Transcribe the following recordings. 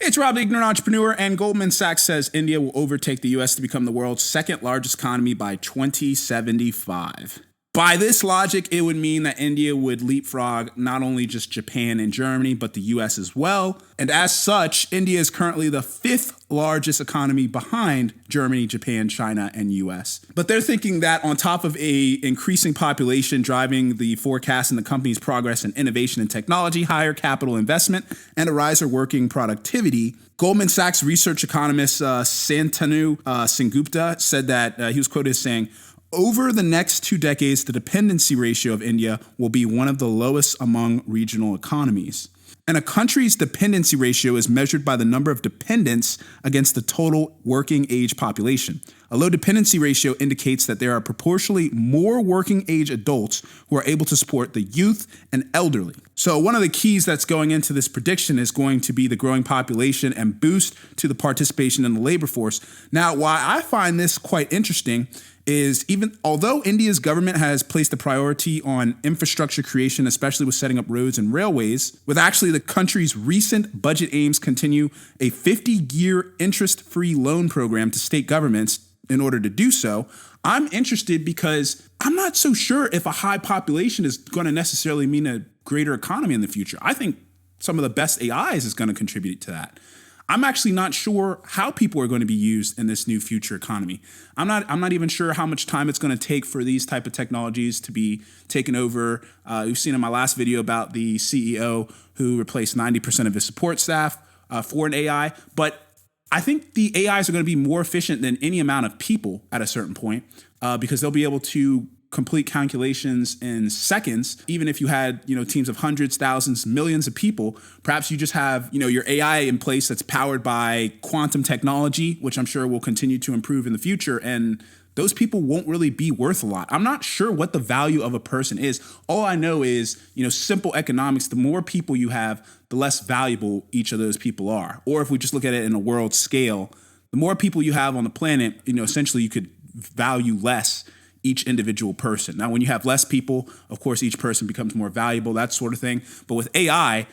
It's Rob, the Ignorant Entrepreneur, and Goldman Sachs says India will overtake the U.S. to become the world's second largest economy by 2075. By this logic, it would mean that India would leapfrog not only just Japan and Germany, but the U.S. as well. And as such, India is currently the fifth largest economy behind Germany, Japan, China, and U.S. But they're thinking that on top of a increasing population driving the forecast and the company's progress in innovation and technology, higher capital investment, and a rise in working productivity, Goldman Sachs research economist Santanu Sengupta said that he was quoted as saying, "Over the next 2 decades, the dependency ratio of India will be one of the lowest among regional economies." And a country's dependency ratio is measured by the number of dependents against the total working age population. A low dependency ratio indicates that there are proportionally more working age adults who are able to support the youth and elderly. So one of the keys that's going into this prediction is going to be the growing population and boost to the participation in the labor force. Now, why I find this quite interesting is even although India's government has placed a priority on infrastructure creation, especially with setting up roads and railways, with actually the country's recent budget aims continue a 50-year interest-free loan program to state governments in order to do so, I'm interested because I'm not so sure if a high population is going to necessarily mean a greater economy in the future. I think some of the best AIs is going to contribute to that. I'm actually not sure how people are going to be used in this new future economy. I'm not even sure how much time it's going to take for these type of technologies to be taken over. You've seen in my last video about the CEO who replaced 90% of his support staff for an AI. But I think the AIs are going to be more efficient than any amount of people at a certain point because they'll be able to complete calculations in seconds. Even if you had, teams of hundreds, thousands, millions of people, perhaps you just have, your AI in place that's powered by quantum technology, which I'm sure will continue to improve in the future. And those people won't really be worth a lot. I'm not sure what the value of a person is. All I know is, simple economics, the more people you have, the less valuable each of those people are. Or if we just look at it in a world scale, the more people you have on the planet, essentially you could value less each individual person. Now, when you have less people, of course, each person becomes more valuable, that sort of thing. But with AI,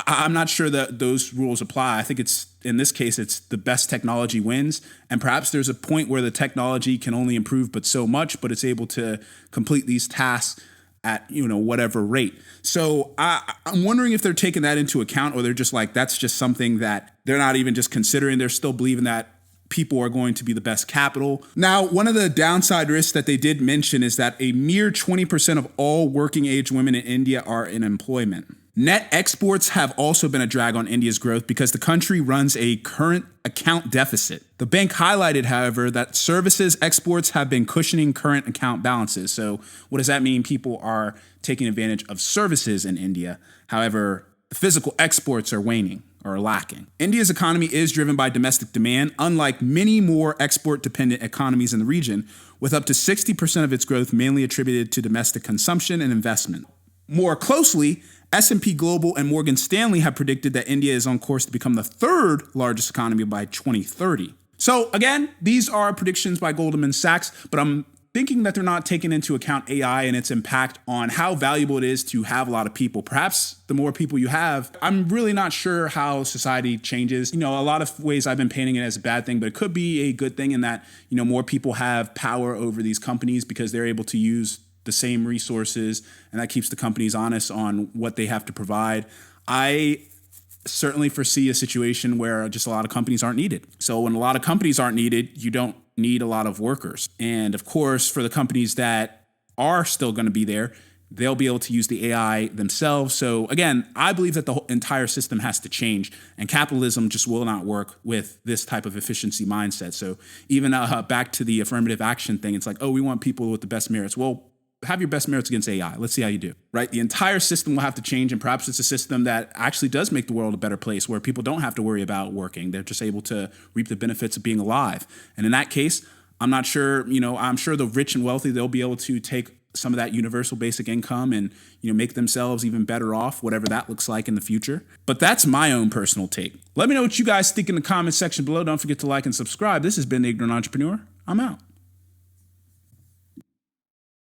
I'm not sure that those rules apply. I think in this case, it's the best technology wins. And perhaps there's a point where the technology can only improve but so much, but it's able to complete these tasks at, whatever rate. So I'm wondering if they're taking that into account, or they're just like, that's just something that they're not even just considering. They're still believing that people are going to be the best capital. Now, one of the downside risks that they did mention is that a mere 20% of all working age women in India are in employment. Net exports have also been a drag on India's growth because the country runs a current account deficit. The bank highlighted, however, that services exports have been cushioning current account balances. So what does that mean? People are taking advantage of services in India. However, the physical exports are waning or lacking. India's economy is driven by domestic demand, unlike many more export-dependent economies in the region, with up to 60% of its growth mainly attributed to domestic consumption and investment. More closely, S&P Global and Morgan Stanley have predicted that India is on course to become the third largest economy by 2030. So again, these are predictions by Goldman Sachs, but I'm thinking that they're not taking into account AI and its impact on how valuable it is to have a lot of people. Perhaps the more people you have, I'm really not sure how society changes. A lot of ways I've been painting it as a bad thing, but it could be a good thing in that, more people have power over these companies because they're able to use the same resources, and that keeps the companies honest on what they have to provide. I certainly foresee a situation where just a lot of companies aren't needed. So when a lot of companies aren't needed, you don't need a lot of workers. And of course, for the companies that are still going to be there, they'll be able to use the AI themselves. So again, I believe that the whole entire system has to change, and capitalism just will not work with this type of efficiency mindset. So even back to the affirmative action thing, it's like, oh, we want people with the best merits. Well, have your best merits against AI. Let's see how you do, right? The entire system will have to change, and perhaps it's a system that actually does make the world a better place where people don't have to worry about working. They're just able to reap the benefits of being alive. And in that case, I'm not sure, I'm sure the rich and wealthy, they'll be able to take some of that universal basic income and, make themselves even better off, whatever that looks like in the future. But that's my own personal take. Let me know what you guys think in the comment section below. Don't forget to like and subscribe. This has been The Ignorant Entrepreneur. I'm out.